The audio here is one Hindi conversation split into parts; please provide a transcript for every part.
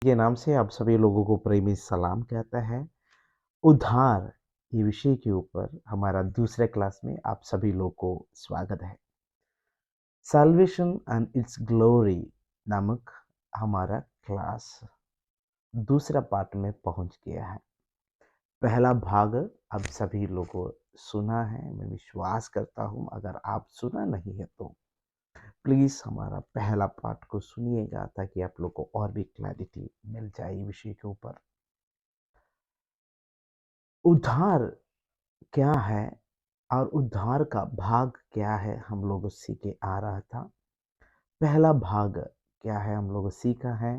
के नाम से आप सभी लोगों को प्रेमी सलाम कहता है। उद्धार ये विषय के ऊपर हमारा दूसरे क्लास में आप सभी लोग को स्वागत है। सैल्वेशन एंड इट्स ग्लोरी नामक हमारा क्लास दूसरा पार्ट में पहुंच गया है। पहला भाग आप सभी लोगों सुना है, मैं विश्वास करता हूं। अगर आप सुना नहीं है तो प्लीज़ हमारा पहला पार्ट को सुनिएगा ताकि आप लोग को और भी क्लैरिटी मिल जाए विषय के ऊपर। उद्धार क्या है और उद्धार का भाग क्या है हम लोग सीखे आ रहा था। पहला भाग क्या है हम लोग सीखा है,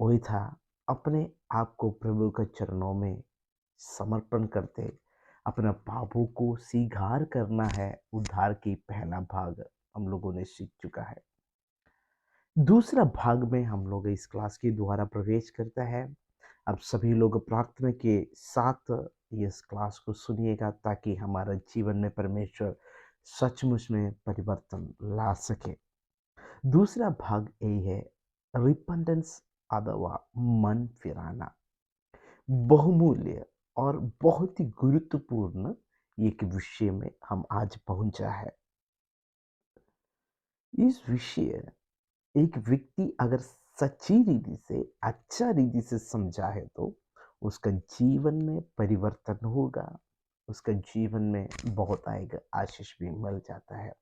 वही था अपने आप को प्रभु के चरणों में समर्पण करते अपना पापों को स्वीकार करना है। उद्धार की पहला भाग हम लोगों ने सीख चुका है। दूसरा भाग में हम लोग इस क्लास के द्वारा प्रवेश करता है। अब सभी लोग प्रार्थना के साथ इस क्लास को सुनिएगा ताकि हमारा जीवन में परमेश्वर सचमुच में परिवर्तन ला सके। दूसरा भाग यही है, रिपेंटेंस अथवा मन फिराना। बहुमूल्य और बहुत ही गुरुत्वपूर्ण एक विषय में हम आज पहुंचा है। इस विषय एक व्यक्ति अगर सच्ची रीति से अच्छा रीति से समझा है तो उसका जीवन में परिवर्तन होगा, उसका जीवन में बहुत आएगा, आशीष भी मिल जाता है।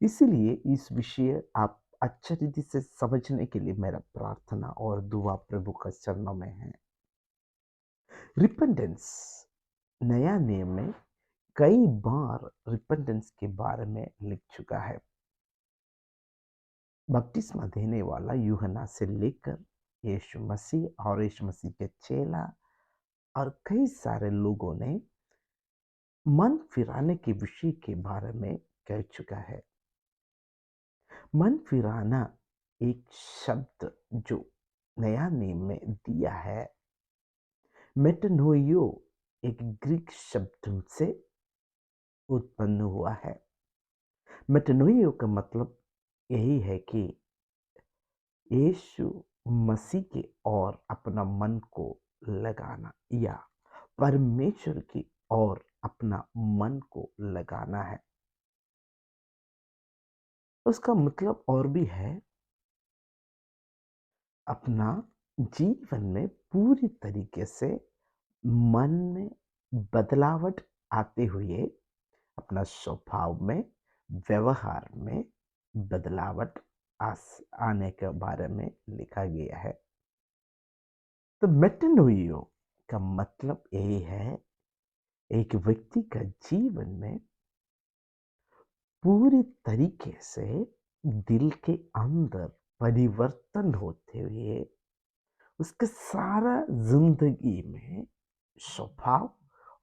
इसीलिए इस विषय आप अच्छा रीति से समझने के लिए मेरा प्रार्थना और दुआ प्रभु का चरणों में है। रिपेंटेंस नया नियम में कई बार रिपेंटेंस के बारे में लिख चुका है। बपतिस्मा देने वाला यूहन्ना से लेकर यीशु मसीह और यीशु मसीह के चेला और कई सारे लोगों ने मन फिराने के विषय के बारे में कह चुका है। मन फिराना एक शब्द जो नया नियम में दिया है, मेटानोइयो एक ग्रीक शब्द से उत्पन्न हुआ है। मेटानोइयो का मतलब यही है कि यीशु मसीह की ओर अपना मन को लगाना या परमेश्वर की ओर अपना मन को लगाना है। उसका मतलब और भी है, अपना जीवन में पूरी तरीके से मन में बदलावट आते हुए अपना स्वभाव में, व्यवहार में बदलावट आने के बारे में लिखा गया है। तो मेटानोइयो का मतलब यही है, एक व्यक्ति का जीवन में पूरी तरीके से दिल के अंदर परिवर्तन होते हुए उसके सारा जिंदगी में स्वभाव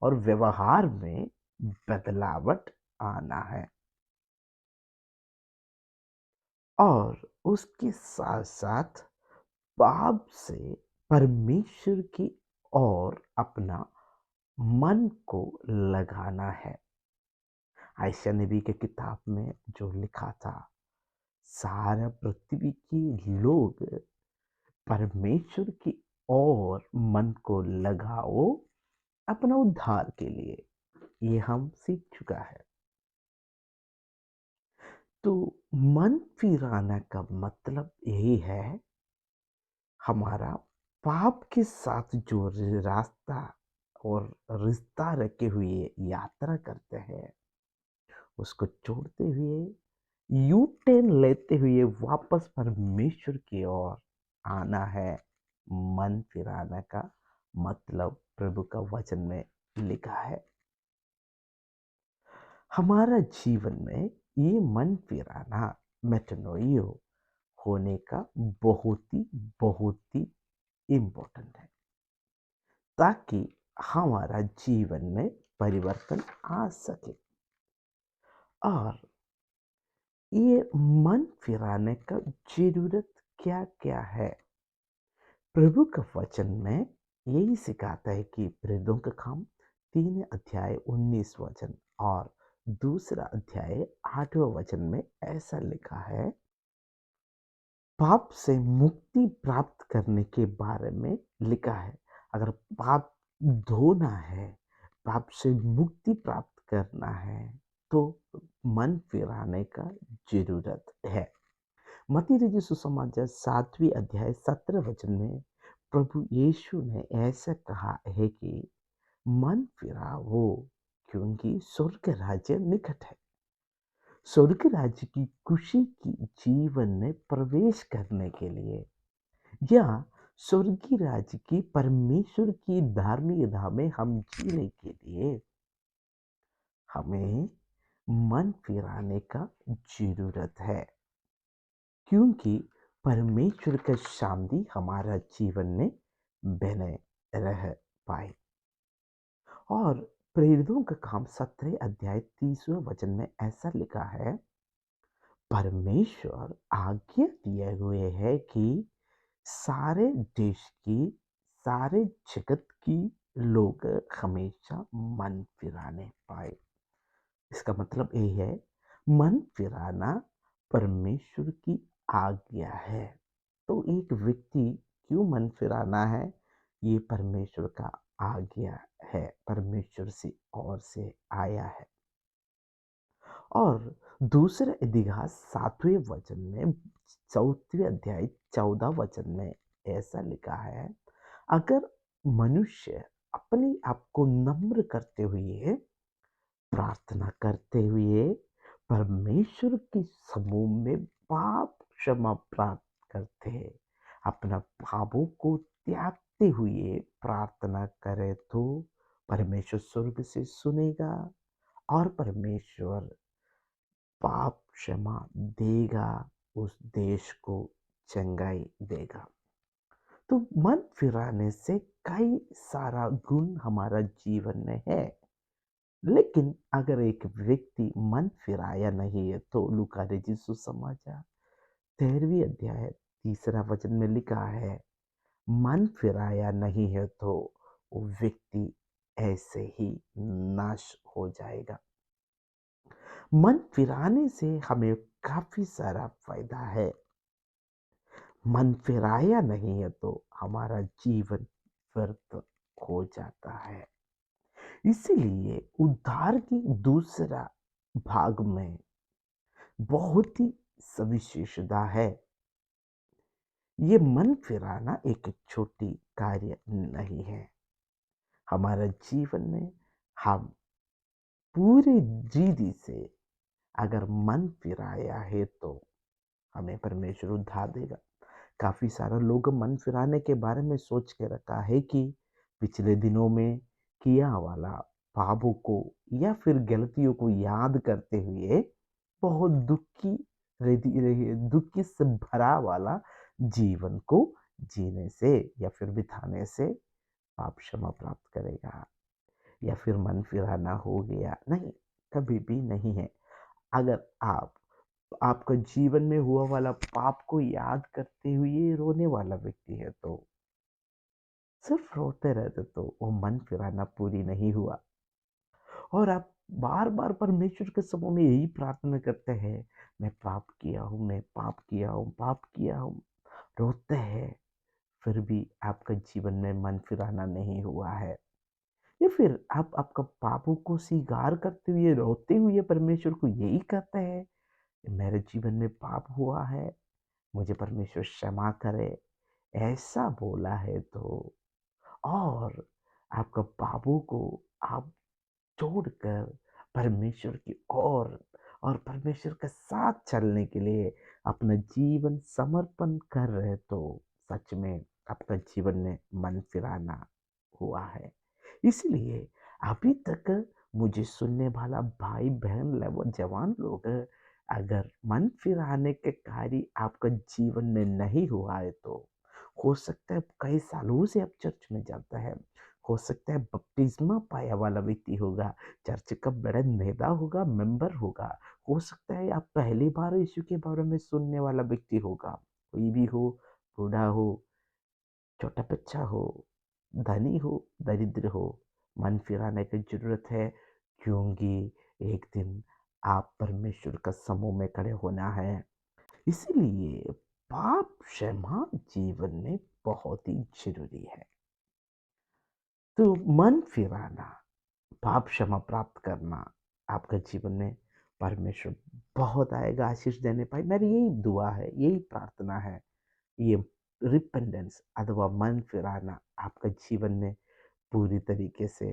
और व्यवहार में बदलावट आना है और उसके साथ साथ पाप से परमेश्वर की ओर अपना मन को लगाना है। आयशा नबी के किताब में जो लिखा था, सारा पृथ्वी के लोग परमेश्वर की ओर मन को लगाओ अपना उद्धार के लिए, ये हम सीख चुका है। तो मन फिराना का मतलब यही है, हमारा पाप के साथ जो रास्ता और रिश्ता रखे हुए यात्रा करते हैं उसको छोड़ते हुए यू टर्न लेते हुए वापस परमेश्वर की ओर आना है। मन फिराना का मतलब प्रभु का वचन में लिखा है। हमारा जीवन में ये मन फिराना मेटानोइयो होने का बहुत ही इम्पोर्टेंट है ताकि हमारा जीवन में परिवर्तन आ सके। और ये मन फिराने का जरूरत क्या क्या है, प्रभु का वचन में यही सिखाता है कि प्रेरितों का काम 3 अध्याय 19 वचन और दूसरा अध्याय 8वां वचन में ऐसा लिखा है, पाप से मुक्ति प्राप्त करने के बारे में लिखा है। अगर पाप धोना है, पाप से मुक्ति प्राप्त करना है, तो मन फिराने का ज़रूरत है। मत्ती रचित सुसमाचार 7वीं अध्याय 17 वचन में प्रभु यीशु ने ऐसा कहा है कि मन फिराओ, क्योंकि स्वर्ग राज्य निकट है। स्वर्ग राज्य की खुशी की जीवन में प्रवेश करने के लिए या स्वर्गीय राज्य की परमेश्वर की धार्मिकता में हम जीने के लिए हमें मन फिराने का जरूरत है, क्योंकि परमेश्वर का शांति हमारा जीवन में बने रह पाए। और प्रेरितों का काम 17 अध्याय 30वें वचन में ऐसा लिखा है, परमेश्वर आज्ञा दिए हुए है कि सारे देश की, सारे जगत की लोग हमेशा मन फिराने पाए। इसका मतलब ये है, मन फिराना परमेश्वर की आज्ञा है। तो एक व्यक्ति क्यों मन फिराना है? ये परमेश्वर का आज्ञा है, परमेश्वर से ओर से आया है। और दूसरे इतिहास 7वें वचन में 4वें अध्याय 14 वचन में ऐसा लिखा है, अगर मनुष्य अपने आप को नम्र करते हुए, प्रार्थना करते हुए परमेश्वर के समूह में पाप क्षमा प्राप्त करते हैं, अपना पापों को त्यागते हुए प्रार्थना करे, तो परमेश्वर स्वर्ग से सुनेगा और परमेश्वर पाप क्षमा देगा, उस देश को चंगाई देगा। तो मन फिराने से कई सारा गुण हमारा जीवन में है। लेकिन अगर एक व्यक्ति मन फिराया नहीं है, तो लूका रचित सुसमाचार 13वीं अध्याय 3 वचन में लिखा है, मन फिराया नहीं है तो वो व्यक्ति ऐसे ही नाश हो जाएगा। मन फिराने से हमें काफी सारा फायदा है। मन फिराया नहीं है तो हमारा जीवन व्यर्थ हो जाता है। इसीलिए उद्धार की दूसरा भाग में बहुत ही सविशेषता है। ये मन फिराना एक छोटी कार्य नहीं है। हमारा जीवन में हम पूरी रीति से अगर मन फिराया है, तो हमें परमेश्वर उद्धार देगा। काफी सारा लोग मन फिराने के बारे में सोच के रखा है कि पिछले दिनों में किया वाला पापों को या फिर गलतियों को याद करते हुए बहुत दुखी से भरा वाला जीवन को जीने से या फिर बिताने से पाप क्षमा प्राप्त करेगा या फिर मन फिराना हो गया। नहीं, कभी भी नहीं है। अगर आपका जीवन में हुआ वाला पाप को याद करते हुए रोने वाला व्यक्ति है, तो सिर्फ रोते रहते, तो वो मन फिराना पूरी नहीं हुआ। और आप बार बार परमेश्वर के समूह में यही प्रार्थना करते हैं, मैं पाप किया हूँ, मैं पाप किया हूँ, पाप किया हूँ, रोते हैं, फिर भी आपका जीवन में मन फिराना नहीं हुआ है। या फिर आप आपका पापों को स्वीकार करते हुए रोते हुए परमेश्वर को यही कहते हैं, मेरे जीवन में पाप हुआ है, मुझे परमेश्वर क्षमा करे, ऐसा बोला है तो। और आपका पापों को आप छोड़कर परमेश्वर की ओर और परमेश्वर के साथ चलने के लिए अपना जीवन समर्पण कर रहे, तो सच में आपका जीवन में मन फिराना हुआ है। इसलिए अभी तक मुझे सुनने वाला भाई बहन जवान लोग, अगर मन फिराने के कार्य आपका जीवन में नहीं हुआ है, तो हो सकता है कई सालों से आप चर्च में जाता है, हो सकता है बपतिस्मा पाया वाला व्यक्ति होगा, चर्च का बड़ा नेता होगा, मेंबर होगा, हो सकता है आप पहली बार यीशु के बारे में सुनने वाला व्यक्ति होगा। कोई भी हो, बूढ़ा हो, छोटा बच्चा हो, धनी हो, दरिद्र हो, मन फिराने की जरूरत है, क्योंकि एक दिन आप परमेश्वर का समूह में खड़े होना है। इसीलिए पाप क्षमा जीवन में बहुत ही ज़रूरी है। तो मन फिराना, पाप क्षमा प्राप्त करना, आपका जीवन में परमेश्वर बहुत आएगा आशीष देने पाए। मेरी यही दुआ है, यही प्रार्थना है। ये रिपेंटेंस अथवा मन फिराना आपका जीवन में पूरी तरीके से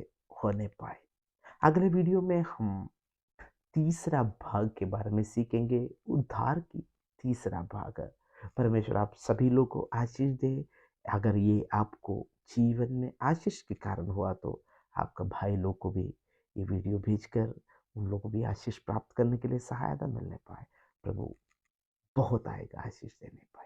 होने पाए। अगले वीडियो में हम तीसरा भाग के बारे में सीखेंगे, उद्धार की तीसरा भाग। परमेश्वर आप सभी लोग को आशीष दे। अगर ये आपको जीवन में आशीष के कारण हुआ तो आपका भाई लोग को भी ये वीडियो भेजकर उन लोगों को भी आशीष प्राप्त करने के लिए सहायता मिलने पाए। प्रभु बहुत आएगा आशीष देने पाए।